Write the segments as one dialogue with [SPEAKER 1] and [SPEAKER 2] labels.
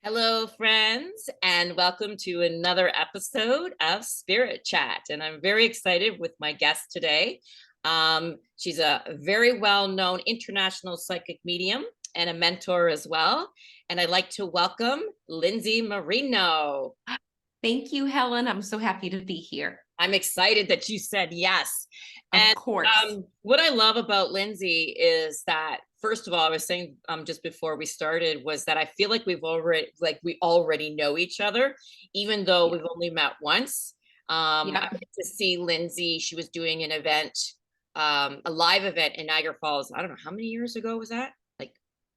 [SPEAKER 1] Hello, friends, and welcome to another episode of Spirit Chat. And I'm very excited with my guest today. She's a very well known international psychic medium and a mentor as well. And I'd like to welcome Lindsay Marino.
[SPEAKER 2] Thank you, Helen. I'm so happy to be here.
[SPEAKER 1] I'm excited that you said yes.
[SPEAKER 2] Of
[SPEAKER 1] And
[SPEAKER 2] course.
[SPEAKER 1] what I love about Lindsay is that, first of all, I was saying just before we started, was that I feel like we already know each other, even though
[SPEAKER 2] Yeah.
[SPEAKER 1] we've only met once. I
[SPEAKER 2] Yep.
[SPEAKER 1] get to see Lindsay. She was doing an event, a live event in Niagara Falls. I don't know how many years ago was that? Like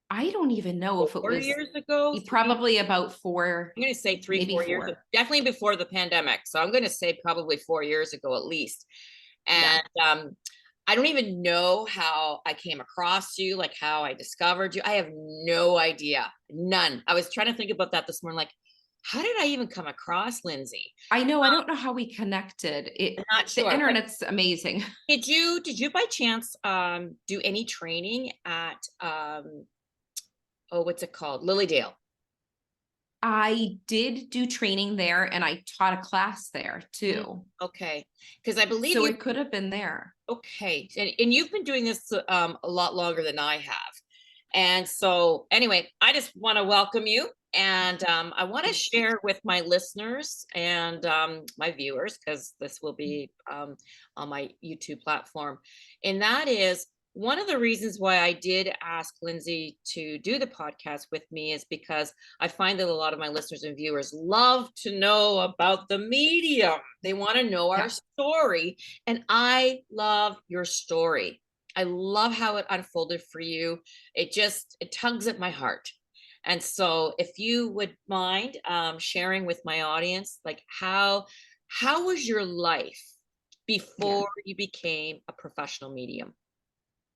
[SPEAKER 2] I don't even know if it
[SPEAKER 1] 4
[SPEAKER 2] was
[SPEAKER 1] years ago, three.
[SPEAKER 2] probably about four,
[SPEAKER 1] I'm going to say three,
[SPEAKER 2] maybe
[SPEAKER 1] 4 years,
[SPEAKER 2] four.
[SPEAKER 1] definitely before the pandemic. So I'm going to say probably 4 years ago at least.
[SPEAKER 2] Yeah.
[SPEAKER 1] And I don't even know how I came across you, like how I discovered you. I have no idea. None. I was trying to think about that this morning. Like, how did I even come across Lindsay?
[SPEAKER 2] I know. I don't know how we connected.
[SPEAKER 1] I'm not
[SPEAKER 2] The
[SPEAKER 1] sure. But
[SPEAKER 2] internet's amazing.
[SPEAKER 1] did you by chance do any training at oh, what's it called? Lilydale.
[SPEAKER 2] I did do training there and I taught a class there
[SPEAKER 1] Mm,
[SPEAKER 2] too.
[SPEAKER 1] okay. Because I believe
[SPEAKER 2] So
[SPEAKER 1] you
[SPEAKER 2] it could have been there.
[SPEAKER 1] okay. And you've been doing this a lot longer than I have. And so, anyway, I just want to welcome you. And I want to
[SPEAKER 2] Thank you.
[SPEAKER 1] share with my listeners and my viewers, because this will be on my YouTube platform. And that is one of the reasons why I did ask Lindsay to do the podcast with me, is because I find that a lot of my listeners and viewers love to know about the medium. They want to know our
[SPEAKER 2] Yeah.
[SPEAKER 1] story. And I love your story. I love how it unfolded for you. It tugs at my heart. And so if you would mind sharing with my audience, like how was your life
[SPEAKER 2] Yeah.
[SPEAKER 1] before you became a professional medium?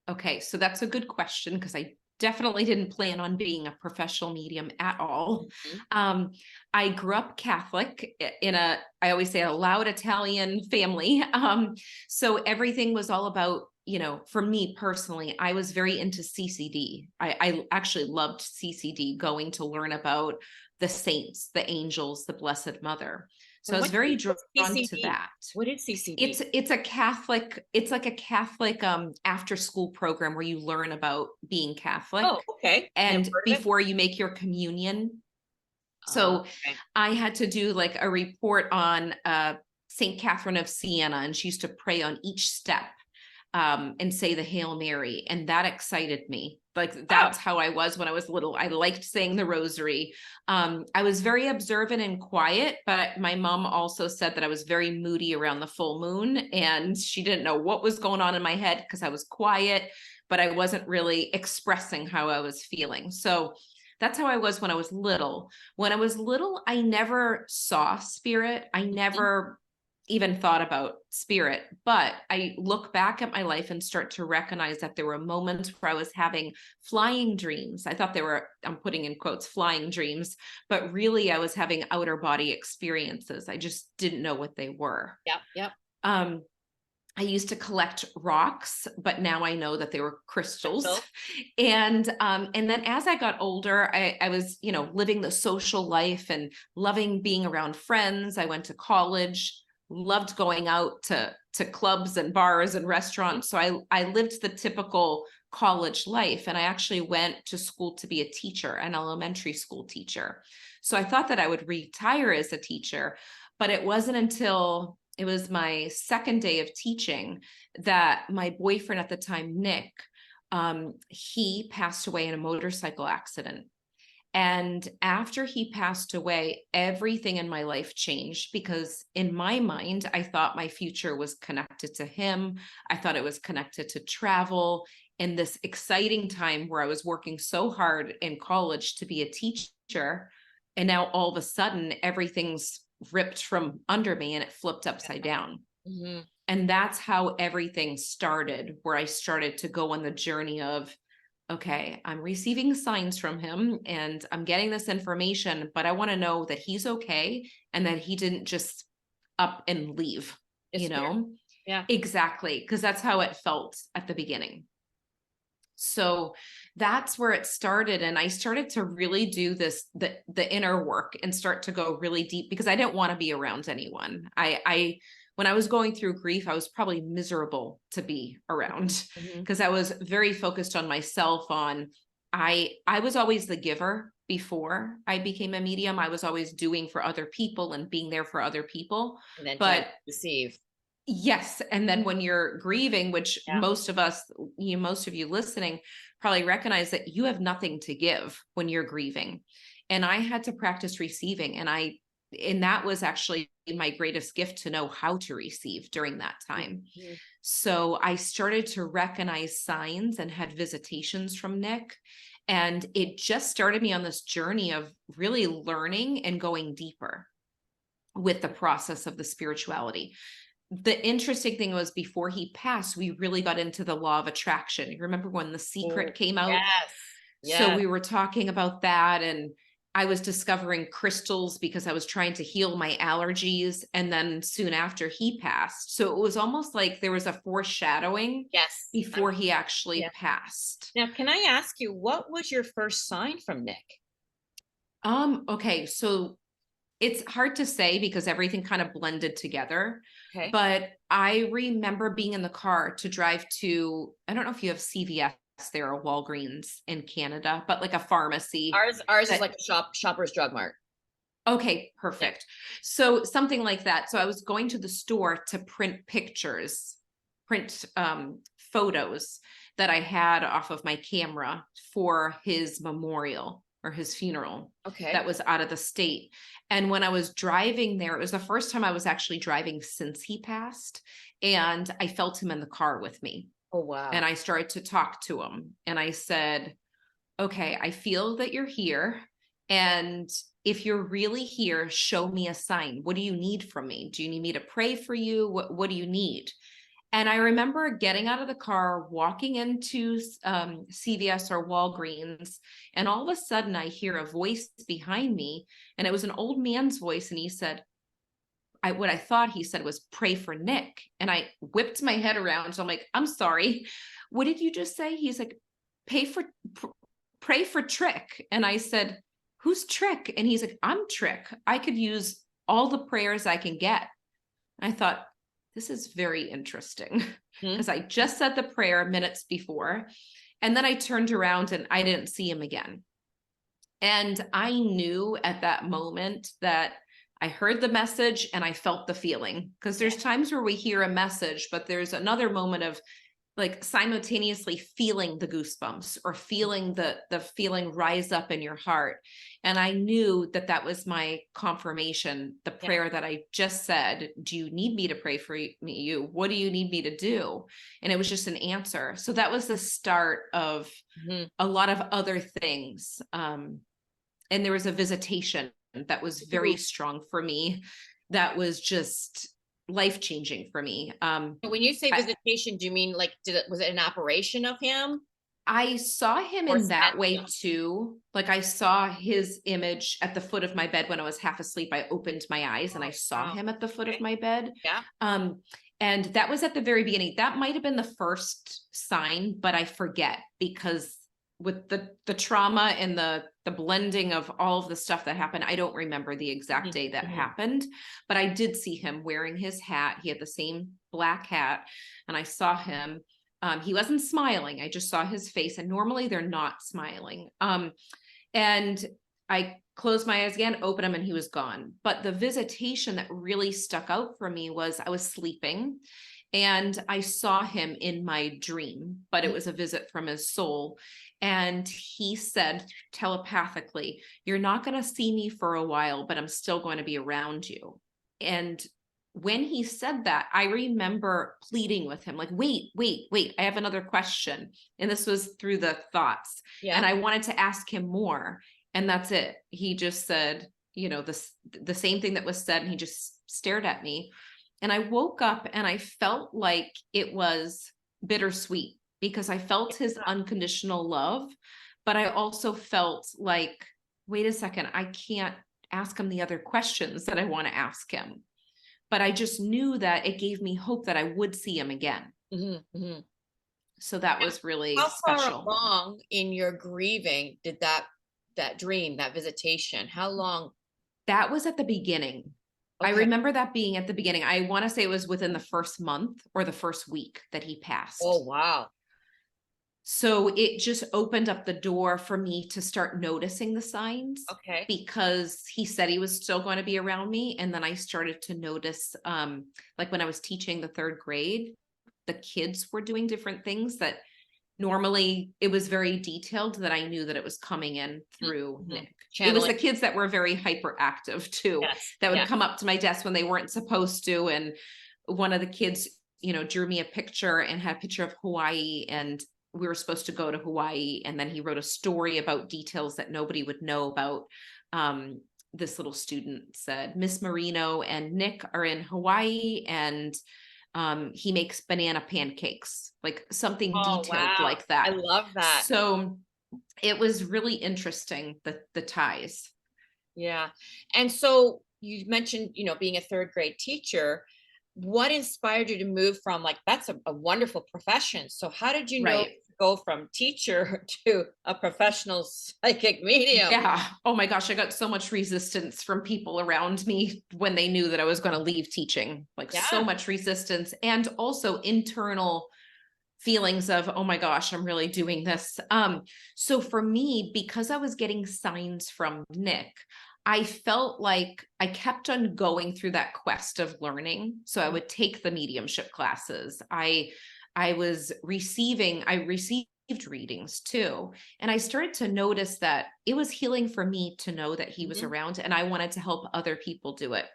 [SPEAKER 2] Okay, so that's a good question because I definitely didn't plan on being a professional medium at all.
[SPEAKER 1] Mhm.
[SPEAKER 2] Um, I grew up Catholic in I always say, a loud Italian family. So everything was all about, for me personally, I was very into CCD. I actually loved CCD, going to learn about the saints, the angels, the Blessed Mother. So I
[SPEAKER 1] And
[SPEAKER 2] was very drawn
[SPEAKER 1] what's
[SPEAKER 2] to
[SPEAKER 1] CCD?
[SPEAKER 2] that.
[SPEAKER 1] What is CCD?
[SPEAKER 2] It's a Catholic, it's like a Catholic after school program where you learn about being Catholic
[SPEAKER 1] Oh, okay. Never
[SPEAKER 2] and
[SPEAKER 1] heard of it.
[SPEAKER 2] before you make your communion. So
[SPEAKER 1] Okay.
[SPEAKER 2] I had to do like a report on St. Catherine of Siena, and she used to pray on each step and say the Hail Mary. And that excited me. Like
[SPEAKER 1] Oh,
[SPEAKER 2] that's how I was when I was little. I liked saying the rosary. I was very observant and quiet, but my mom also said that I was very moody around the full moon, and she didn't know what was going on in my head because I was quiet, but I wasn't really expressing how I was feeling. So that's how I was when I was little. When I was little, I never saw spirit. I
[SPEAKER 1] mhm.
[SPEAKER 2] never even thought about spirit, but I look back at my life and start to recognize that there were moments where I was having flying dreams. I thought they were, I'm putting in quotes, flying dreams, but really I was having outer body experiences. I just didn't know what they were.
[SPEAKER 1] Yep, yep.
[SPEAKER 2] Um, I used to collect rocks, but now I know that they were crystals.
[SPEAKER 1] Crystal.
[SPEAKER 2] And then as I got older, I was, living the social life and loving being around friends. I went to college, loved going out to clubs and bars and restaurants. So I lived the typical college life, and I actually went to school to be a teacher, an elementary school teacher. So I thought that I would retire as a teacher, but it wasn't until it was my second day of teaching that my boyfriend at the time, Nick, he passed away in a motorcycle accident. And after he passed away, everything in my life changed because in my mind, I thought my future was connected to him. I thought it was connected to travel in this exciting time where I was working so hard in college to be a teacher. And now all of a sudden, everything's ripped from under me and it flipped upside down.
[SPEAKER 1] Mhm.
[SPEAKER 2] And that's how everything started, where I started to go on the journey of, okay, I'm receiving signs from him and I'm getting this information, but I want to know that he's okay and that he didn't just up and leave, you
[SPEAKER 1] Disappear.
[SPEAKER 2] know?
[SPEAKER 1] Yeah.
[SPEAKER 2] Exactly. Because that's how it felt at the beginning. So that's where it started. And I started to really do the inner work and start to go really deep, because I didn't want to be around anyone. When I was going through grief, I was probably miserable to be around,
[SPEAKER 1] Mhm.
[SPEAKER 2] because I was very focused on myself. I was always the giver before I became a medium. I was always doing for other people and being there for other people.
[SPEAKER 1] And then trying
[SPEAKER 2] But
[SPEAKER 1] to receive.
[SPEAKER 2] yes, and then when you're grieving, which
[SPEAKER 1] Yeah.
[SPEAKER 2] most of you listening probably recognize that you have nothing to give when you're grieving. And I had to practice receiving, and that was actually my greatest gift, to know how to receive during that time.
[SPEAKER 1] Mhm.
[SPEAKER 2] So I started to recognize signs and had visitations from Nick. And it just started me on this journey of really learning and going deeper with the process of the spirituality. The interesting thing was, before he passed, we really got into the law of attraction. You remember when The
[SPEAKER 1] Oh,
[SPEAKER 2] Secret came out?
[SPEAKER 1] yes.
[SPEAKER 2] So
[SPEAKER 1] Yes.
[SPEAKER 2] we were talking about that, and I was discovering crystals because I was trying to heal my allergies. And then soon after, he passed. So it was almost like there was a foreshadowing
[SPEAKER 1] Yes.
[SPEAKER 2] before he
[SPEAKER 1] Yeah.
[SPEAKER 2] actually passed.
[SPEAKER 1] Now, can I ask you, what was your first sign from Nick?
[SPEAKER 2] Okay, so it's hard to say because everything kind of blended together.
[SPEAKER 1] Okay.
[SPEAKER 2] But I remember being in the car to drive to, I don't know if you have CVS there or Walgreens in Canada, but like a pharmacy
[SPEAKER 1] Ours is
[SPEAKER 2] that,
[SPEAKER 1] like a Shoppers Drug Mart.
[SPEAKER 2] okay,
[SPEAKER 1] Yeah.
[SPEAKER 2] perfect. So something like that. So I was going to the store to print pictures, print photos that I had off of my camera for his memorial or his funeral
[SPEAKER 1] Okay.
[SPEAKER 2] that was out of the state. And when I was driving there, it was the first time I was actually driving since he passed. And I felt him in the car with me.
[SPEAKER 1] Oh,
[SPEAKER 2] And
[SPEAKER 1] wow.
[SPEAKER 2] I started to talk to him. And I said, okay, I feel that you're here. And if you're really here, show me a sign. What do you need from me? Do you need me to pray for you? What do you need? And I remember getting out of the car, walking into CVS or Walgreens, and all of a sudden I hear a voice behind me, and it was an old man's voice, and he said, what I thought he said was, pray for Nick. And I whipped my head around. So I'm like, I'm sorry. What did you just say? He's like, pray for Trick. And I said, who's Trick? And he's like, I'm Trick. I could use all the prayers I can get. And I thought, this is very interesting,
[SPEAKER 1] Hmm.
[SPEAKER 2] because I just said the prayer minutes before. And then I turned around and I didn't see him again. And I knew at that moment that I heard the message and I felt the feeling, because there's times where we hear a message, but there's another moment of like simultaneously feeling the goosebumps or feeling the feeling rise up in your heart. And I knew that that was my confirmation, the
[SPEAKER 1] Yeah.
[SPEAKER 2] prayer that I just said. Do you need me to pray for you? What do you need me to do? And it was just an answer. So that was the start of
[SPEAKER 1] Mhm.
[SPEAKER 2] a lot of other things. And there was a visitation that was
[SPEAKER 1] Ooh.
[SPEAKER 2] very strong for me. That was just life changing for me.
[SPEAKER 1] When you say
[SPEAKER 2] I,
[SPEAKER 1] visitation, do you mean like, was it an apparition of him
[SPEAKER 2] I saw him
[SPEAKER 1] or
[SPEAKER 2] in that
[SPEAKER 1] sat?
[SPEAKER 2] way too. Like I saw his image at the foot of my bed when I was half asleep. I opened my eyes and I
[SPEAKER 1] Oh,
[SPEAKER 2] saw
[SPEAKER 1] wow.
[SPEAKER 2] him at the foot of
[SPEAKER 1] Okay.
[SPEAKER 2] my bed.
[SPEAKER 1] Yeah.
[SPEAKER 2] Um, and that was at the very beginning. That might have been the first sign, but I forget, because with the trauma and the blending of all of the stuff that happened, I don't remember the exact
[SPEAKER 1] Mhm.
[SPEAKER 2] day that
[SPEAKER 1] Mhm.
[SPEAKER 2] happened. But I did see him wearing his hat. He had the same black hat, and I saw him. He wasn't smiling. I just saw his face, and normally they're not smiling. And I closed my eyes again, opened them, and he was gone. But the visitation that really stuck out for me was, I was sleeping and I saw him in my dream, but it was a visit from his soul. And he said telepathically, you're not going to see me for a while, but I'm still going to be around you. And when he said that, I remember pleading with him, like, wait, I have another question. And this was through the thoughts.
[SPEAKER 1] Yeah.
[SPEAKER 2] And I wanted to ask him more. And that's it. He just said, the same thing that was said, and he just stared at me. And I woke up and I felt like it was bittersweet, because I felt his unconditional love, but I also felt like, wait a second, I can't ask him the other questions that I want to ask him. But I just knew that it gave me hope that I would see him again.
[SPEAKER 1] Mhm. Mhm.
[SPEAKER 2] So that was really
[SPEAKER 1] How far
[SPEAKER 2] special.
[SPEAKER 1] along in your grieving did that dream, that visitation, how long?
[SPEAKER 2] That was at the beginning. I
[SPEAKER 1] Okay.
[SPEAKER 2] remember that being at the beginning. I want to say it was within the first month or the first week that he
[SPEAKER 1] Oh,
[SPEAKER 2] passed.
[SPEAKER 1] wow.
[SPEAKER 2] So it just opened up the door for me to start noticing the signs,
[SPEAKER 1] Okay.
[SPEAKER 2] because he said he was still going to be around me. And then I started to notice, like when I was teaching the third grade, the kids were doing different things that normally it was very detailed, that I knew that it was coming in through
[SPEAKER 1] Mhm.
[SPEAKER 2] Nick. It was
[SPEAKER 1] Channeling.
[SPEAKER 2] the kids that were very hyperactive too,
[SPEAKER 1] Yes.
[SPEAKER 2] that would
[SPEAKER 1] Yeah.
[SPEAKER 2] come up to my desk when they weren't supposed to. And one of the kids, drew me a picture and had a picture of Hawaii, and we were supposed to go to Hawaii. And then he wrote a story about details that nobody would know about. This little student said, Miss Marino and Nick are in Hawaii, and he makes banana pancakes, like something
[SPEAKER 1] Oh,
[SPEAKER 2] detailed
[SPEAKER 1] wow.
[SPEAKER 2] like
[SPEAKER 1] I
[SPEAKER 2] that.
[SPEAKER 1] love that.
[SPEAKER 2] So it was really interesting, the ties.
[SPEAKER 1] Yeah. And so you mentioned, being a third grade teacher. What inspired you to move from, like, that's a wonderful profession. So how did you know
[SPEAKER 2] Right.
[SPEAKER 1] to go from teacher to a professional psychic medium?
[SPEAKER 2] Yeah. Oh my gosh, I got so much resistance from people around me when they knew that I was going to leave teaching. Like, so
[SPEAKER 1] Yeah.
[SPEAKER 2] much resistance, and also internal feelings of, oh my gosh, I'm really doing this. So for me, because I was getting signs from Nick, I felt like I kept on going through that quest of learning. So I
[SPEAKER 1] Mhm.
[SPEAKER 2] would take the mediumship classes. I received readings too. And I started to notice that it was healing for me to know that he was
[SPEAKER 1] Mhm.
[SPEAKER 2] around, and I wanted to help other people do it.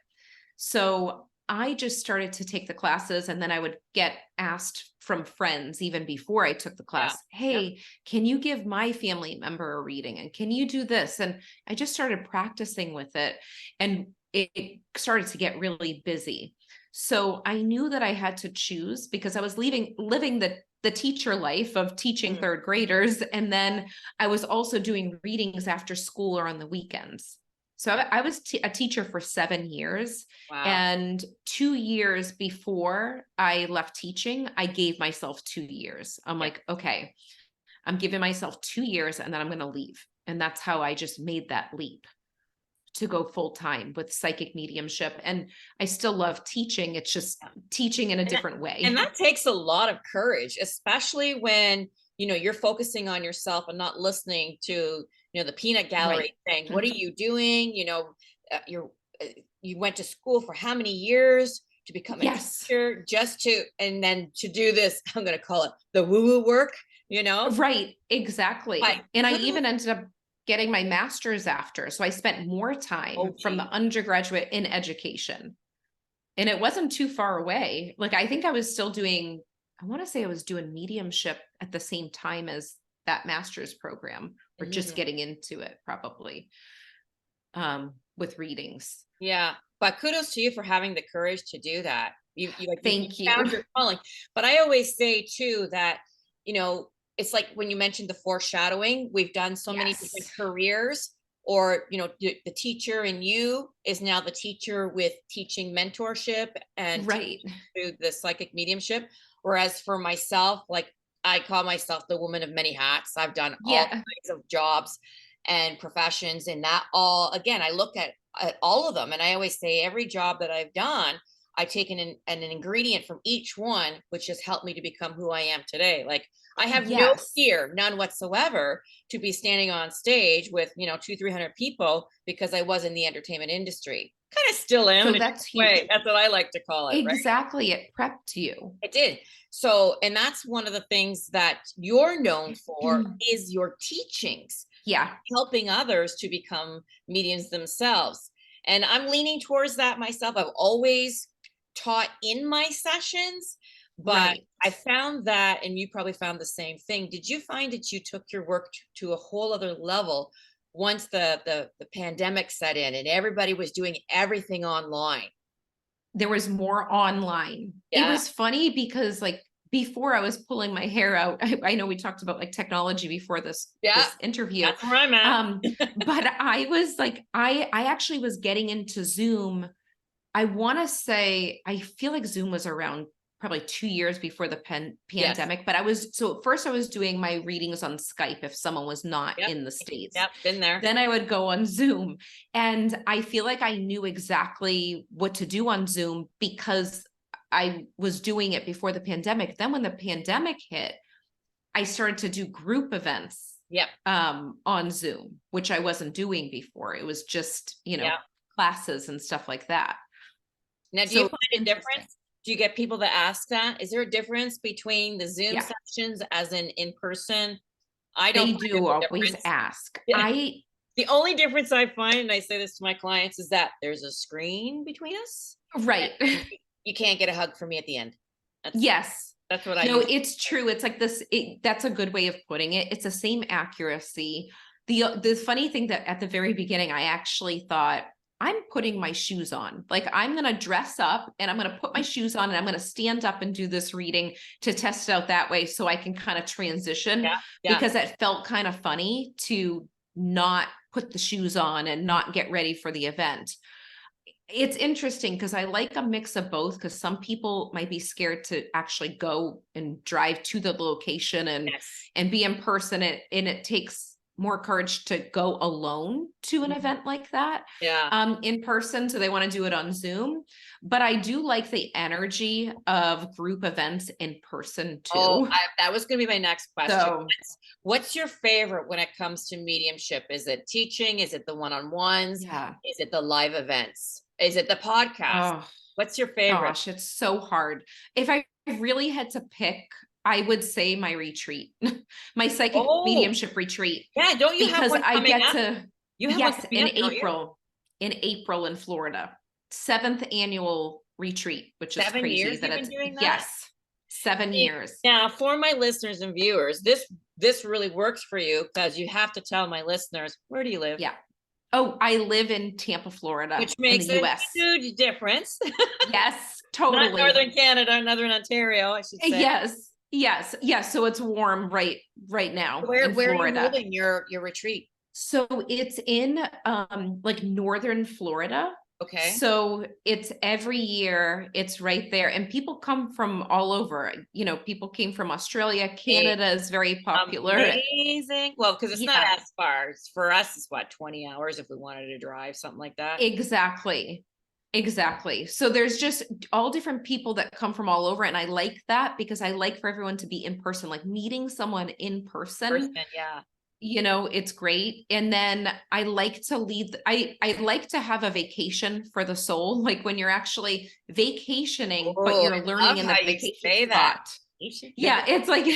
[SPEAKER 2] So I just started to take the classes, and then I would get asked from friends even before I took the
[SPEAKER 1] Yeah.
[SPEAKER 2] class,
[SPEAKER 1] Yep.
[SPEAKER 2] hey, can you give my family member a reading? And can you do this? And I just started practicing with it, and it started to get really busy. So I knew that I had to choose, because I was living the teacher life of teaching
[SPEAKER 1] Mm.
[SPEAKER 2] third graders. And then I was also doing readings after school or on the weekends. So I was a teacher for 7 years.
[SPEAKER 1] Wow.
[SPEAKER 2] And 2 years before I left teaching, I gave myself 2 years. I'm
[SPEAKER 1] Yeah.
[SPEAKER 2] like, okay, I'm giving myself 2 years, and then I'm going to leave. And that's how I just made that leap to go full time with psychic mediumship. And I still love teaching. It's just teaching in a
[SPEAKER 1] And that,
[SPEAKER 2] different
[SPEAKER 1] and
[SPEAKER 2] way.
[SPEAKER 1] that takes a lot of courage, especially when, you're focusing on yourself and not listening to, the peanut
[SPEAKER 2] Right.
[SPEAKER 1] gallery saying, "What are you doing?" You're uh, you went to school for how many years to become a
[SPEAKER 2] Yes.
[SPEAKER 1] teacher, just to, and then to do this, I'm going to call it the woo-woo work,
[SPEAKER 2] Right,
[SPEAKER 1] But
[SPEAKER 2] exactly. And I
[SPEAKER 1] kudos.
[SPEAKER 2] even ended up getting my master's after. So I spent more time
[SPEAKER 1] Oh,
[SPEAKER 2] from the
[SPEAKER 1] geez.
[SPEAKER 2] undergraduate in education. And it wasn't too far away. Like, I think I was still doing, I want to say I was doing mediumship at the same time as that master's program, or just
[SPEAKER 1] Mhm.
[SPEAKER 2] getting into it probably, with readings.
[SPEAKER 1] Yeah, but kudos to you for having the courage to do that. You
[SPEAKER 2] Thank you.
[SPEAKER 1] found your calling. But I always say too that, you know, it's like when you mentioned the foreshadowing, we've done so many different
[SPEAKER 2] Yes.
[SPEAKER 1] careers, or, the teacher in you is now the teacher with teaching mentorship and
[SPEAKER 2] Right.
[SPEAKER 1] through the psychic mediumship. Whereas for myself, like, I call myself the woman of many hats. I've done all
[SPEAKER 2] Yeah.
[SPEAKER 1] kinds of jobs and professions, and that all, again, I look at all of them, and I always say every job that I've done, I take an ingredient from each one, which has helped me to become who I am today. Like, I have no
[SPEAKER 2] Yes.
[SPEAKER 1] fear, none whatsoever, to be standing on stage with, 200-300 people, because I was in the entertainment industry. Kind of still am
[SPEAKER 2] So
[SPEAKER 1] in a
[SPEAKER 2] that's
[SPEAKER 1] different way.
[SPEAKER 2] huge.
[SPEAKER 1] That's what I like to call it, right?
[SPEAKER 2] Exactly. It prepped you.
[SPEAKER 1] It did. So, and that's one of the things that you're known for, is your teachings,
[SPEAKER 2] Yeah.
[SPEAKER 1] helping others to become mediums themselves. And I'm leaning towards that myself. I've always taught in my sessions, but
[SPEAKER 2] Right.
[SPEAKER 1] I found that, and you probably found the same thing. Did you find that you took your work to a whole other level once the pandemic set in and everybody was doing everything online?
[SPEAKER 2] There was more online. It
[SPEAKER 1] Yeah,
[SPEAKER 2] was funny because, like, before I was pulling my hair out, I know we talked about like technology before
[SPEAKER 1] yeah,
[SPEAKER 2] this interview.
[SPEAKER 1] that's where I'm at.
[SPEAKER 2] But I was like, I actually was getting into Zoom. I want to say, I feel like Zoom was around probably 2 years before the
[SPEAKER 1] Yes.
[SPEAKER 2] pandemic. But so at first I was doing my readings on Skype if someone was not
[SPEAKER 1] Yep.
[SPEAKER 2] in the States.
[SPEAKER 1] Yep. Been there.
[SPEAKER 2] Then I would go on Zoom. And I feel like I knew exactly what to do on Zoom because I was doing it before the pandemic. Then when the pandemic hit, I started to do group events
[SPEAKER 1] Yep.
[SPEAKER 2] on Zoom, which I wasn't doing before. It was just,
[SPEAKER 1] Yep.
[SPEAKER 2] classes and stuff like that.
[SPEAKER 1] Now, do you
[SPEAKER 2] So
[SPEAKER 1] find a
[SPEAKER 2] interesting.
[SPEAKER 1] difference? Do you get people that ask that? Is there a difference between the Zoom
[SPEAKER 2] Yeah,
[SPEAKER 1] sessions as in person? I don't
[SPEAKER 2] they
[SPEAKER 1] find there's
[SPEAKER 2] do
[SPEAKER 1] a
[SPEAKER 2] always
[SPEAKER 1] difference.
[SPEAKER 2] ask.
[SPEAKER 1] Yeah. The only difference I find, and I say this to my clients, is that there's a screen between us.
[SPEAKER 2] Right.
[SPEAKER 1] You can't get a hug from me at the end.
[SPEAKER 2] Yes.
[SPEAKER 1] That's what I
[SPEAKER 2] No,
[SPEAKER 1] use.
[SPEAKER 2] it's true. It's like this, that's a good way of putting it. It's the same accuracy. The funny thing that at the very beginning, I actually thought, I'm putting my shoes on. Like I'm going to dress up and I'm going to put my shoes on and I'm going to stand up and do this reading to test it out that way so I can kind of transition
[SPEAKER 1] Yeah. Yeah.
[SPEAKER 2] because it felt kind of funny to not put the shoes on and not get ready for the event. It's interesting because I like a mix of both because some people might be scared to actually go and drive to the location
[SPEAKER 1] Yes.
[SPEAKER 2] and be in person, and it takes more courage to go alone to an
[SPEAKER 1] Mhm.
[SPEAKER 2] event like that
[SPEAKER 1] Yeah.
[SPEAKER 2] in person, so they want to do it on Zoom. But I do like the energy of group events in person
[SPEAKER 1] Oh,
[SPEAKER 2] too.
[SPEAKER 1] that was going to be my next question.
[SPEAKER 2] So
[SPEAKER 1] What's your favorite when it comes to mediumship? Is it teaching? Is it the one-on-ones?
[SPEAKER 2] yeah.
[SPEAKER 1] Is it the live events? Is it the podcast?
[SPEAKER 2] Oh
[SPEAKER 1] What's your favorite?
[SPEAKER 2] gosh, it's so hard. If I really had to pick, I would say my retreat, my psychic
[SPEAKER 1] Oh,
[SPEAKER 2] mediumship retreat,
[SPEAKER 1] yeah. Don't you have
[SPEAKER 2] because
[SPEAKER 1] one
[SPEAKER 2] I
[SPEAKER 1] coming
[SPEAKER 2] get
[SPEAKER 1] up?
[SPEAKER 2] to,
[SPEAKER 1] You have one
[SPEAKER 2] yes,
[SPEAKER 1] coming up, don't you?
[SPEAKER 2] In April in Florida, 7th annual retreat, which is
[SPEAKER 1] 7 years
[SPEAKER 2] crazy that
[SPEAKER 1] you've been
[SPEAKER 2] it's,
[SPEAKER 1] doing that?
[SPEAKER 2] yes, 7 years.
[SPEAKER 1] Now, for my listeners and viewers, this really works for you because you have to tell my listeners, where do you live?
[SPEAKER 2] Yeah. Oh, I live in Tampa, Florida,
[SPEAKER 1] Which
[SPEAKER 2] in the
[SPEAKER 1] makes a
[SPEAKER 2] US.
[SPEAKER 1] huge difference.
[SPEAKER 2] Yes,
[SPEAKER 1] Not
[SPEAKER 2] totally.
[SPEAKER 1] Northern Canada, Northern Ontario, I should say.
[SPEAKER 2] Yes, yes, yes. So it's warm right now in
[SPEAKER 1] Where are you
[SPEAKER 2] Florida.
[SPEAKER 1] holding your retreat?
[SPEAKER 2] So it's in like northern Florida.
[SPEAKER 1] Okay.
[SPEAKER 2] So it's every year, it's right there. And people come from all over. People came from Australia, Canada is very popular.
[SPEAKER 1] Amazing. Well, because it's not
[SPEAKER 2] Yeah,
[SPEAKER 1] as far. For us, it's what, 20 hours if we wanted to drive, something like that.
[SPEAKER 2] exactly. Exactly. So there's just all different people that come from all over. And I like that because I like for everyone to be in person, like meeting someone in person.
[SPEAKER 1] Person, yeah.
[SPEAKER 2] It's great. And then I like to I like to have a vacation for the soul, like when you're actually vacationing but
[SPEAKER 1] Oh,
[SPEAKER 2] you're
[SPEAKER 1] I
[SPEAKER 2] learning
[SPEAKER 1] love
[SPEAKER 2] in
[SPEAKER 1] how
[SPEAKER 2] the
[SPEAKER 1] you
[SPEAKER 2] vacation
[SPEAKER 1] say that.
[SPEAKER 2] spot.
[SPEAKER 1] Vacation.
[SPEAKER 2] Yeah, it's like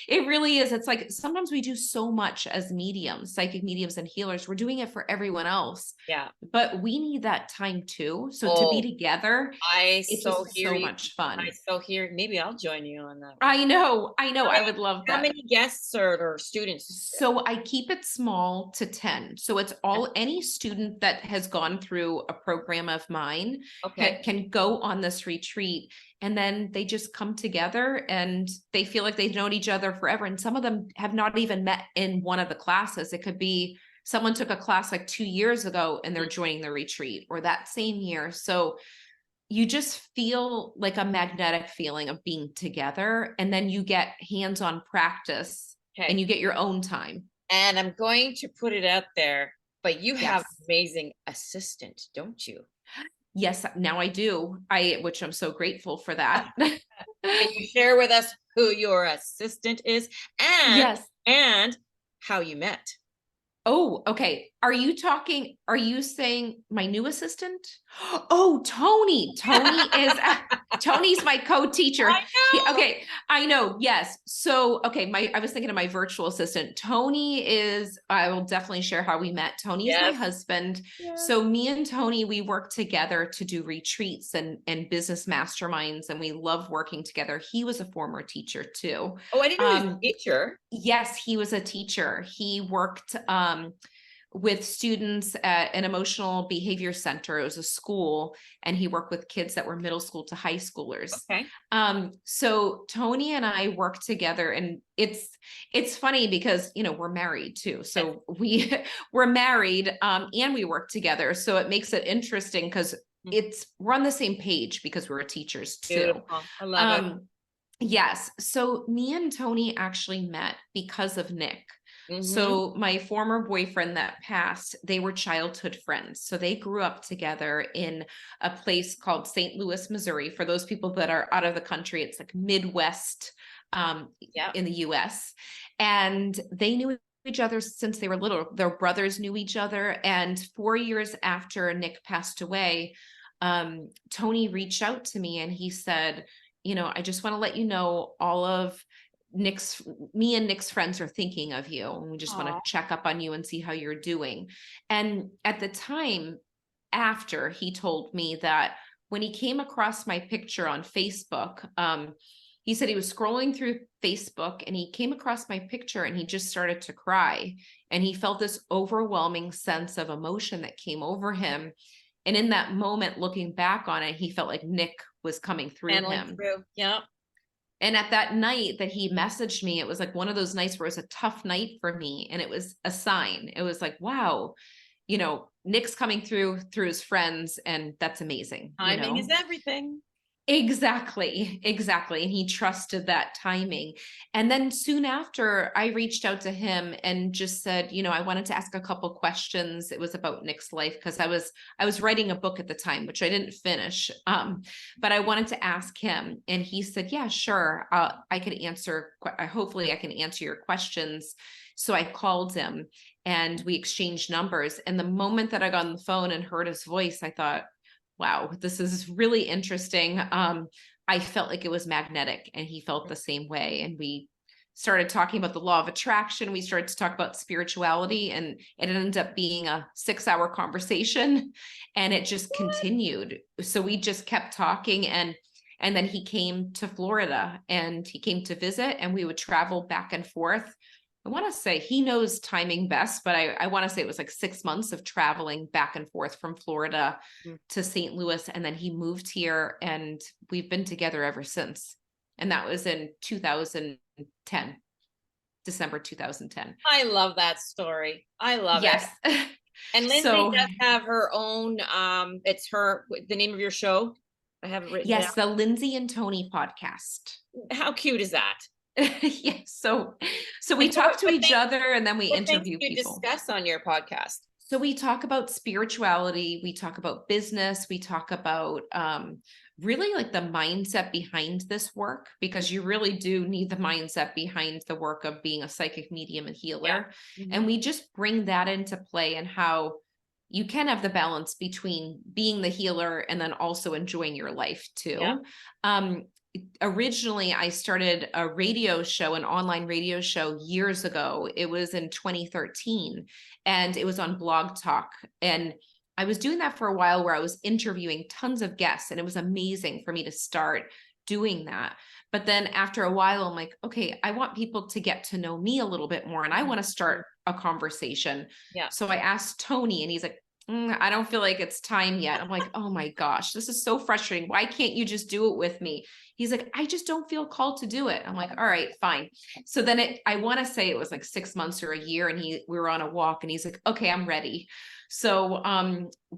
[SPEAKER 2] it really is. It's like sometimes we do so much as mediums, psychic mediums and healers. We're doing it for everyone else,
[SPEAKER 1] Yeah.
[SPEAKER 2] but we need that time too. So to be
[SPEAKER 1] Oh,
[SPEAKER 2] together,
[SPEAKER 1] I
[SPEAKER 2] it's
[SPEAKER 1] so
[SPEAKER 2] just
[SPEAKER 1] hear
[SPEAKER 2] so
[SPEAKER 1] you.
[SPEAKER 2] much
[SPEAKER 1] I
[SPEAKER 2] fun.
[SPEAKER 1] so hear. Maybe I'll join you on that one.
[SPEAKER 2] I know,
[SPEAKER 1] How
[SPEAKER 2] I
[SPEAKER 1] many,
[SPEAKER 2] would love
[SPEAKER 1] how
[SPEAKER 2] that.
[SPEAKER 1] many guests or students?
[SPEAKER 2] So I keep it small to 10. So it's all any student that has gone through a program of mine
[SPEAKER 1] Okay.
[SPEAKER 2] can go on this retreat, and then they just come together and they feel like they've known each other forever. And some of them have not even met in one of the classes. It could be someone took a class like 2 years ago and they're joining the retreat, or that same year. So you just feel like a magnetic feeling of being together, and then you get hands-on practice and
[SPEAKER 1] Okay.
[SPEAKER 2] you get your own time.
[SPEAKER 1] And I'm going to put it out there, but you have
[SPEAKER 2] Yes.
[SPEAKER 1] an amazing assistant, don't you?
[SPEAKER 2] Yes, now I do. Which I'm so grateful for that.
[SPEAKER 1] Can you share with us who your assistant is and
[SPEAKER 2] Yes.
[SPEAKER 1] and how you met?
[SPEAKER 2] Oh, okay. Are you saying my new assistant? Oh, Tony. Tony's my co-teacher.
[SPEAKER 1] I know.
[SPEAKER 2] Okay, I know. Yes. So, okay, I was thinking of my virtual assistant. Tony I will definitely share how we met. Tony is my
[SPEAKER 1] Yes.
[SPEAKER 2] husband.
[SPEAKER 1] Yes.
[SPEAKER 2] So me and Tony, we work together to do retreats and business masterminds, and we love working together. He was a former teacher too.
[SPEAKER 1] Oh, I didn't know he was a teacher.
[SPEAKER 2] Yes, he was a teacher. He worked with students at an emotional behavior center. It was a school, and he worked with kids that were middle school to high schoolers.
[SPEAKER 1] Okay.
[SPEAKER 2] So Tony and I work together, and it's funny because we're married too. So we're married and we work together. So it makes it interesting because we're on the same page because we're teachers too.
[SPEAKER 1] Beautiful. I love it.
[SPEAKER 2] Yes. So me and Tony actually met because of Nick.
[SPEAKER 1] Mm-hmm.
[SPEAKER 2] So my former boyfriend that passed, they were childhood friends. So they grew up together in a place called St. Louis, Missouri. For those people that are out of the country, it's like Midwest
[SPEAKER 1] Yeah.
[SPEAKER 2] in the US. And they knew each other since they were little. Their brothers knew each other. And 4 years after Nick passed away, Tony reached out to me and he said, I just want to let you know all of me and Nick's friends are thinking of you. And we just want to
[SPEAKER 1] Aw.
[SPEAKER 2] check up on you and see how you're doing. And at the time, after he told me that when he came across my picture on Facebook, he said he was scrolling through Facebook and he came across my picture and he just started to cry. And he felt this overwhelming sense of emotion that came over him. And in that moment, looking back on it, he felt like Nick was coming through
[SPEAKER 1] Channeling
[SPEAKER 2] him.
[SPEAKER 1] through. Yeah.
[SPEAKER 2] And at that night that he messaged me, it was like one of those nights where it was a tough night for me. And it was a sign. It was like, wow, Nick's coming through his friends. And that's amazing.
[SPEAKER 1] Timing is everything.
[SPEAKER 2] Exactly. And he trusted that timing. And then soon after, I reached out to him and just said, I wanted to ask a couple questions. It was about Nick's life because I was writing a book at the time, which I didn't finish. But I wanted to ask him, and he said, "Yeah, sure. I could answer. Hopefully, I can answer your questions." So I called him, and we exchanged numbers. And the moment that I got on the phone and heard his voice, I thought, wow, this is really interesting. I felt like it was magnetic and he felt the same way. And we started talking about the law of attraction. We started to talk about spirituality and it ended up being a 6-hour conversation and it just continued. So we just kept talking and then he came to Florida and he came to visit and we would travel back and forth. I want to say he knows timing best, but I want to say it was like 6 months of traveling back and forth from Florida to St. Louis. And then he moved here and we've been together ever since. And that was in 2010, December 2010.
[SPEAKER 1] I love that story. I love it.
[SPEAKER 2] Yes.
[SPEAKER 1] And Lindsay
[SPEAKER 2] So
[SPEAKER 1] does have her own, it's the name of your show. I have it written
[SPEAKER 2] yes,
[SPEAKER 1] down.
[SPEAKER 2] the Lindsay and Tony podcast.
[SPEAKER 1] How cute is that?
[SPEAKER 2] Yes. So we
[SPEAKER 1] And so
[SPEAKER 2] talk to
[SPEAKER 1] what
[SPEAKER 2] each
[SPEAKER 1] things,
[SPEAKER 2] other and then we
[SPEAKER 1] what things do
[SPEAKER 2] interview
[SPEAKER 1] you
[SPEAKER 2] people.
[SPEAKER 1] discuss on your podcast?
[SPEAKER 2] So we talk about spirituality, we talk about business, we talk about really like the mindset behind this work, because you really do need the mindset behind the work of being a psychic medium and healer.
[SPEAKER 1] Yeah.
[SPEAKER 2] And we just bring that into play and how you can have the balance between being the healer and then also enjoying your life too.
[SPEAKER 1] Yeah.
[SPEAKER 2] Originally I started a radio show, an online radio show years ago. It was in 2013 and it was on Blog Talk. And I was doing that for a while where I was interviewing tons of guests and it was amazing for me to start doing that. But then after a while, I'm like, okay, I want people to get to know me a little bit more and I want to start a conversation.
[SPEAKER 1] Yeah.
[SPEAKER 2] So I asked Tony and he's like, I don't feel like it's time yet. I'm like, oh my gosh, this is so frustrating. Why can't you just do it with me? He's like, I just don't feel called to do it. I'm like, all right, fine. So then I want to say it was like 6 months or a year and we were on a walk and he's like, okay, I'm ready. So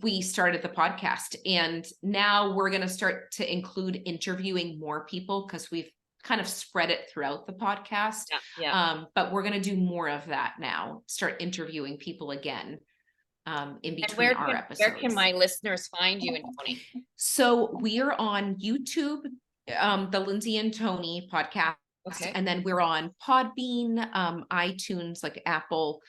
[SPEAKER 2] we started the podcast and now we're going to start to include interviewing more people because we've kind of spread it throughout the podcast.
[SPEAKER 1] Yeah.
[SPEAKER 2] But we're going to do more of that now, start interviewing people again. In
[SPEAKER 1] And
[SPEAKER 2] between our episodes.
[SPEAKER 1] where can my listeners find you and Tony?
[SPEAKER 2] So we're on YouTube, the Lindsay and Tony podcast.
[SPEAKER 1] Okay.
[SPEAKER 2] And then we're on Podbean, iTunes, like Apple,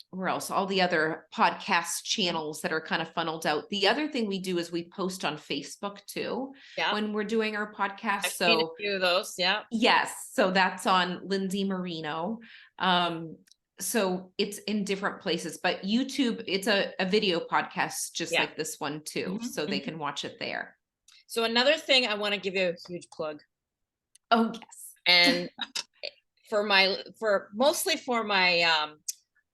[SPEAKER 2] where else? All the other podcast channels that are kind of funneled out. The other thing we do is we post on Facebook too, when we're doing our podcast.
[SPEAKER 1] I've seen a few of those. Yeah.
[SPEAKER 2] Yes. So that's on Lindsay Marino. So it's in different places, but YouTube, it's a video podcast, just like this one too. So they can watch it there.
[SPEAKER 1] So another thing, I want to give you a huge plug.
[SPEAKER 2] Oh yes.
[SPEAKER 1] And mostly for my,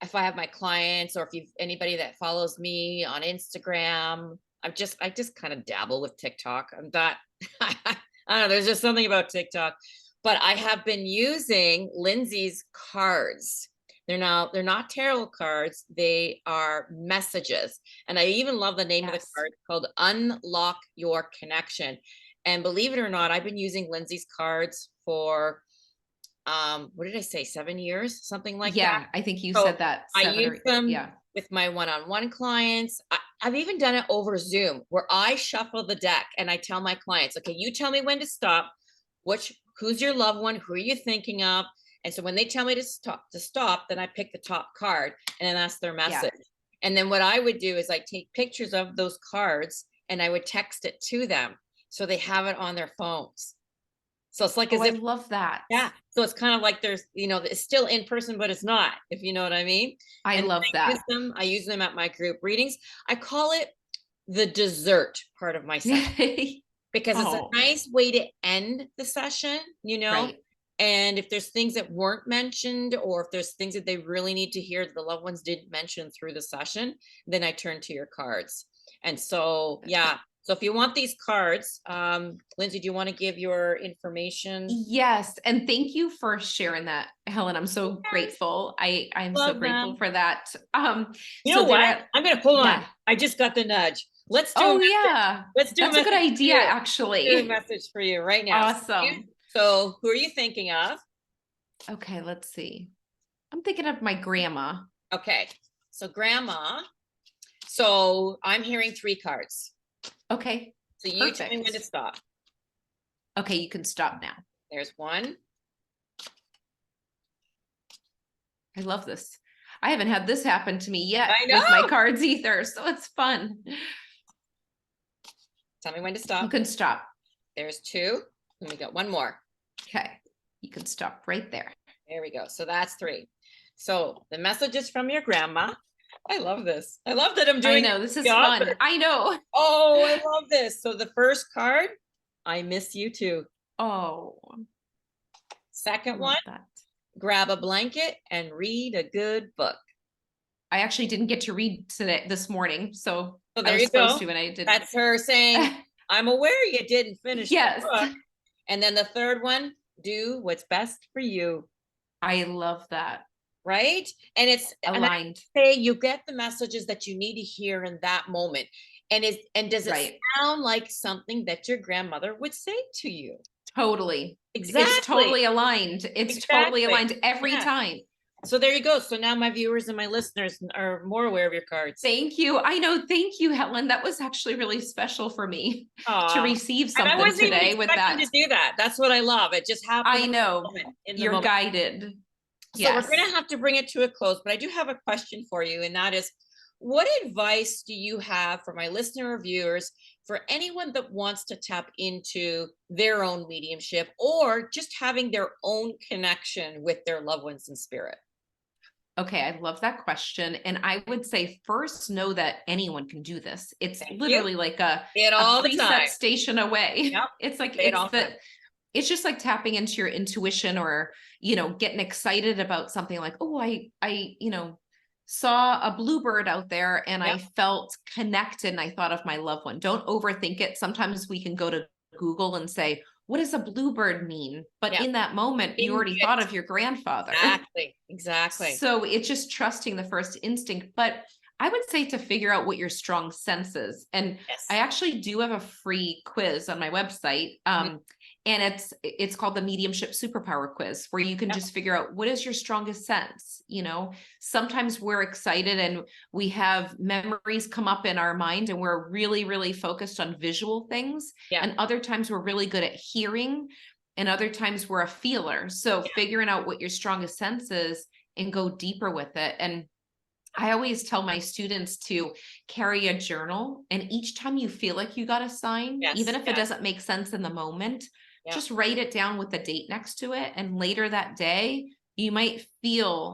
[SPEAKER 1] if I have my clients or if you've anybody that follows me on Instagram, I just kind of dabble with TikTok. I'm not, I don't know, there's just something about TikTok, but I have been using Lindsay's cards. They're not tarot cards. They are messages. And I even love the name of the
[SPEAKER 2] Yes.
[SPEAKER 1] card, called Unlock Your Connection. And believe it or not, I've been using Lindsay's cards for what did I say, 7 years, something like that.
[SPEAKER 2] Yeah, I think you
[SPEAKER 1] So
[SPEAKER 2] said that
[SPEAKER 1] I
[SPEAKER 2] 7
[SPEAKER 1] use
[SPEAKER 2] or
[SPEAKER 1] them
[SPEAKER 2] yeah.
[SPEAKER 1] with my one-on-one clients. I've even done it over Zoom, where I shuffle the deck and I tell my clients, okay, you tell me when to stop, who's your loved one, who are you thinking of? And so when they tell me to stop, then I pick the top card and then that's their
[SPEAKER 2] Yeah.
[SPEAKER 1] message. And then what I would do is I take pictures of those cards and I would text it to them so they have it on their phones. So it's like
[SPEAKER 2] Oh,
[SPEAKER 1] as
[SPEAKER 2] I
[SPEAKER 1] if,
[SPEAKER 2] love that.
[SPEAKER 1] yeah. So it's kind of like there's, it's still in person, but it's not, if you know what I mean.
[SPEAKER 2] I
[SPEAKER 1] And
[SPEAKER 2] love that.
[SPEAKER 1] I use them at my group readings. I call it the dessert part of my session, because it's a
[SPEAKER 2] Oh,
[SPEAKER 1] nice way to end the session,
[SPEAKER 2] right.
[SPEAKER 1] and if there's things that weren't mentioned, or if there's things that they really need to hear that the loved ones didn't mention through the session, then I turn to your cards. And so, yeah. So if you want these cards, Lindsay, do you want to give your information?
[SPEAKER 2] Yes, and thank you for sharing that, Helen. I'm so
[SPEAKER 1] Yes,
[SPEAKER 2] grateful. I'm so
[SPEAKER 1] love
[SPEAKER 2] grateful
[SPEAKER 1] them.
[SPEAKER 2] for that.
[SPEAKER 1] You
[SPEAKER 2] So
[SPEAKER 1] know
[SPEAKER 2] there
[SPEAKER 1] what?
[SPEAKER 2] are,
[SPEAKER 1] I'm gonna hold on.
[SPEAKER 2] yeah.
[SPEAKER 1] I just got the nudge. Let's do a
[SPEAKER 2] Oh
[SPEAKER 1] message.
[SPEAKER 2] yeah,
[SPEAKER 1] Let's do a
[SPEAKER 2] that's a good
[SPEAKER 1] message for
[SPEAKER 2] idea,
[SPEAKER 1] you. Do a
[SPEAKER 2] actually.
[SPEAKER 1] message for you right now.
[SPEAKER 2] Awesome.
[SPEAKER 1] So who are you thinking of?
[SPEAKER 2] Okay, let's see. I'm thinking of my grandma.
[SPEAKER 1] Okay, so grandma. So I'm hearing 3 cards.
[SPEAKER 2] Okay,
[SPEAKER 1] So you tell me when to
[SPEAKER 2] perfect.
[SPEAKER 1] stop.
[SPEAKER 2] Okay, you can stop now.
[SPEAKER 1] There's 1.
[SPEAKER 2] I love this. I haven't had this happen to me yet
[SPEAKER 1] I
[SPEAKER 2] with my
[SPEAKER 1] know.
[SPEAKER 2] cards either, so it's fun.
[SPEAKER 1] Tell me when to
[SPEAKER 2] You
[SPEAKER 1] stop.
[SPEAKER 2] can stop.
[SPEAKER 1] There's 2. And we got 1 more.
[SPEAKER 2] Okay, you can stop right there.
[SPEAKER 1] There we go. So that's 3. So the message is from your grandma. I love this. I love that I'm
[SPEAKER 2] I
[SPEAKER 1] doing
[SPEAKER 2] know,
[SPEAKER 1] it.
[SPEAKER 2] this is fun. I know.
[SPEAKER 1] Oh, I love this. So the first card, I miss you too.
[SPEAKER 2] Oh, I
[SPEAKER 1] Second one,
[SPEAKER 2] love that.
[SPEAKER 1] grab a blanket and read a good book.
[SPEAKER 2] I actually didn't get to read this morning, so
[SPEAKER 1] So
[SPEAKER 2] I
[SPEAKER 1] there
[SPEAKER 2] was
[SPEAKER 1] you
[SPEAKER 2] supposed
[SPEAKER 1] go.
[SPEAKER 2] to and I didn't.
[SPEAKER 1] That's her saying, I'm aware you didn't finish the
[SPEAKER 2] Yes,
[SPEAKER 1] book. And then the third one, do what's best for you.
[SPEAKER 2] I love that.
[SPEAKER 1] Right? And and I
[SPEAKER 2] Aligned.
[SPEAKER 1] say you get the messages that you need to hear in that moment. And does it
[SPEAKER 2] Right.
[SPEAKER 1] sound like something that your grandmother would say to you?
[SPEAKER 2] Totally. It's
[SPEAKER 1] Exactly.
[SPEAKER 2] totally aligned. It's totally
[SPEAKER 1] Exactly.
[SPEAKER 2] aligned every
[SPEAKER 1] Yeah.
[SPEAKER 2] time.
[SPEAKER 1] So there you go. So now my viewers and my listeners are more aware of your cards.
[SPEAKER 2] Thank you. I know. Thank you, Helen. That was actually really special for me to
[SPEAKER 1] Aw.
[SPEAKER 2] receive
[SPEAKER 1] And I
[SPEAKER 2] something
[SPEAKER 1] wasn't even
[SPEAKER 2] today with
[SPEAKER 1] expecting
[SPEAKER 2] that.
[SPEAKER 1] to do that. That's what I love. It just happened
[SPEAKER 2] I know.
[SPEAKER 1] in the
[SPEAKER 2] You're
[SPEAKER 1] moment.
[SPEAKER 2] guided.
[SPEAKER 1] So we're
[SPEAKER 2] Yes.
[SPEAKER 1] going to have to bring it to a close, but I do have a question for you. And that is, what advice do you have for my listener or viewers, for anyone that wants to tap into their own mediumship, or just having their own connection with their loved ones in spirit?
[SPEAKER 2] Okay, I love that question. And I would say first, know that anyone can do this. It's
[SPEAKER 1] Thank you.
[SPEAKER 2] literally like a
[SPEAKER 1] all the
[SPEAKER 2] preset
[SPEAKER 1] time.
[SPEAKER 2] station away.
[SPEAKER 1] Yep.
[SPEAKER 2] It's like
[SPEAKER 1] Say it all the time.
[SPEAKER 2] it's just like tapping into your intuition, or getting excited about something like, oh, I saw a bluebird out there and
[SPEAKER 1] Yep.
[SPEAKER 2] I felt connected and I thought of my loved one. Don't overthink it. Sometimes we can go to Google and say, what does a bluebird mean? But
[SPEAKER 1] Yep.
[SPEAKER 2] in that moment, you already thought of your grandfather.
[SPEAKER 1] Exactly.
[SPEAKER 2] So it's just trusting the first instinct. But I would say to figure out what your strong sense is. And
[SPEAKER 1] Yes.
[SPEAKER 2] I actually do have a free quiz on my website. And it's called the Mediumship Superpower Quiz, where you can
[SPEAKER 1] Yep.
[SPEAKER 2] just figure out what is your strongest sense. Sometimes we're excited and we have memories come up in our mind and we're really, really focused on visual things.
[SPEAKER 1] Yeah.
[SPEAKER 2] And other times we're really good at hearing, and other times we're a feeler. So figuring out what your strongest sense is and go deeper with it. And I always tell my students to carry a journal, and each time you feel like you got a sign, even if it doesn't make sense in the moment, just write it down with the date next to it. And later that day, you might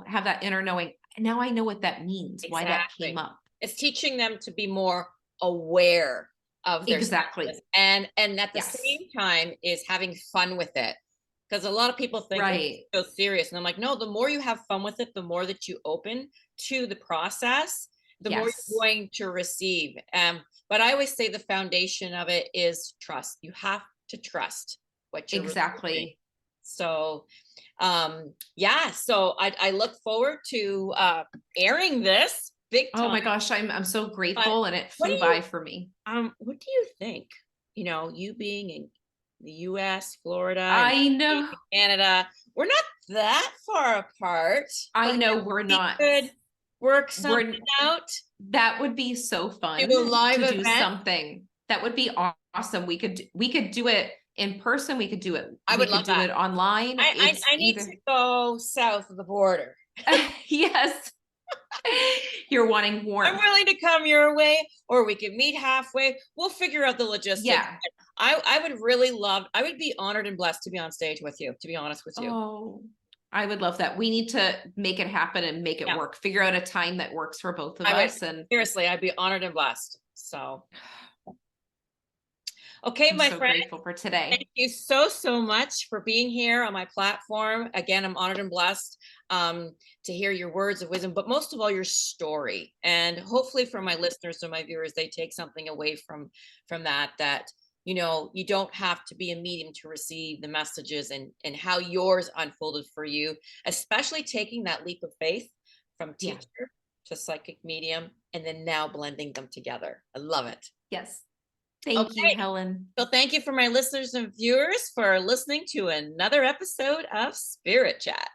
[SPEAKER 2] have that inner knowing. Now I know what that means, why that came up.
[SPEAKER 1] It's teaching them to be more aware of their
[SPEAKER 2] Exactly.
[SPEAKER 1] and at the same time is having fun with it. Because a lot of people think it's so serious. And I'm like, no, the more you have fun with it, the more that you open to the process, the more you're going to receive. But I always say the foundation of it is trust. You have to trust what you're receiving. So yeah, so I look forward to airing this big
[SPEAKER 2] Oh
[SPEAKER 1] time.
[SPEAKER 2] my gosh, I'm so
[SPEAKER 1] But
[SPEAKER 2] grateful, and it
[SPEAKER 1] what do
[SPEAKER 2] flew
[SPEAKER 1] you
[SPEAKER 2] by for me.
[SPEAKER 1] what do you think? You know, you being in the US, Florida, and
[SPEAKER 2] I
[SPEAKER 1] being
[SPEAKER 2] know,
[SPEAKER 1] in Canada, we're not that far apart.
[SPEAKER 2] I
[SPEAKER 1] Perhaps
[SPEAKER 2] know we're
[SPEAKER 1] we
[SPEAKER 2] not.
[SPEAKER 1] could work something
[SPEAKER 2] We're
[SPEAKER 1] out,
[SPEAKER 2] That would be so
[SPEAKER 1] do a
[SPEAKER 2] fun
[SPEAKER 1] live
[SPEAKER 2] to do
[SPEAKER 1] event.
[SPEAKER 2] something. That would be awesome. We could do it in person. We could do it.
[SPEAKER 1] I
[SPEAKER 2] We
[SPEAKER 1] would
[SPEAKER 2] could
[SPEAKER 1] love
[SPEAKER 2] do
[SPEAKER 1] that.
[SPEAKER 2] it online. It's
[SPEAKER 1] I need
[SPEAKER 2] either
[SPEAKER 1] to go south of the border.
[SPEAKER 2] yes. You're wanting
[SPEAKER 1] I'm
[SPEAKER 2] warmth.
[SPEAKER 1] willing to come your way, or we could meet halfway. We'll figure out the logistics.
[SPEAKER 2] Yeah.
[SPEAKER 1] I would really love, I would be honored and blessed to be on stage with you, to be honest with you.
[SPEAKER 2] Oh, I would love that. We need to make it happen and make it
[SPEAKER 1] Yeah,
[SPEAKER 2] work. Figure out a time that works for both of
[SPEAKER 1] I would,
[SPEAKER 2] us. And
[SPEAKER 1] seriously, I'd be honored and blessed. So, okay,
[SPEAKER 2] I'm
[SPEAKER 1] my
[SPEAKER 2] so
[SPEAKER 1] friend,
[SPEAKER 2] grateful for
[SPEAKER 1] thank
[SPEAKER 2] today.
[SPEAKER 1] you so, so much for being here on my platform. Again, I'm honored and blessed to hear your words of wisdom, but most of all, your story. And hopefully for my listeners and my viewers, they take something away from that, that, you know, you don't have to be a medium to receive the messages, and how yours unfolded for you, especially taking that leap of faith from
[SPEAKER 2] Yeah.
[SPEAKER 1] teacher to psychic medium, and then now blending them together. I love it.
[SPEAKER 2] Yes. Thank you,
[SPEAKER 1] Okay.
[SPEAKER 2] Helen.
[SPEAKER 1] So thank you for my listeners and viewers for listening to another episode of Spirit Chat.